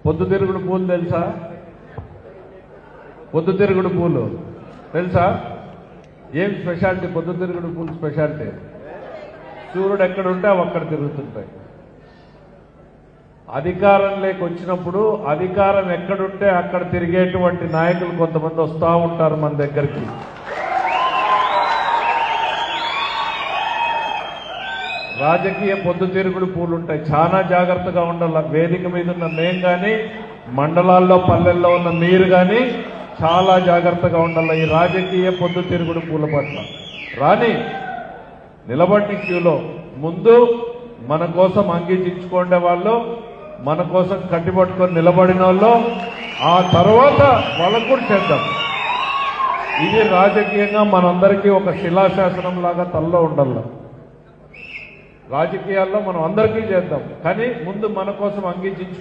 పొద్దుతిరుగుడు పూలు తెలుసా? పొద్దుతిరుగుడు పూలు తెలుసా? ఏం స్పెషాలిటీ పొద్దుతిరుగుడు పూలు స్పెషాలిటీ? సూర్యుడు ఎక్కడుంటే అవి అక్కడ తిరుగుతుంటాయి. అధికారంలోకి వచ్చినప్పుడు అధికారం ఎక్కడుంటే అక్కడ తిరిగేటువంటి నాయకులు కొంతమంది వస్తూ ఉంటారు మన దగ్గరికి. రాజకీయ పొద్దుతిరుగుడు పూలు ఉంటాయి. చాలా జాగ్రత్తగా ఉండాలి. వేదిక మీద ఉన్న మేం కానీ, మండలాల్లో పల్లెల్లో ఉన్న మీరు కానీ చాలా జాగ్రత్తగా ఉండాలి ఈ రాజకీయ పొద్దుతిరుగుడు పూల పట్ల. రాని నిలబడి క్యూలో ముందు మన కోసం అంగీకరించుకునే వాళ్ళు, మన కోసం కట్టిపట్టుకొని నిలబడిన వాళ్ళు, ఆ తర్వాత వాళ్ళకు కూడా చేద్దాం. ఇది రాజకీయంగా మనందరికీ ఒక శిలాశాసనం లాగా తల్లో ఉండాలి. రాజకీయాల్లో మనం అందరికీ చేద్దాం, కానీ ముందు మన కోసం అంగీకరించు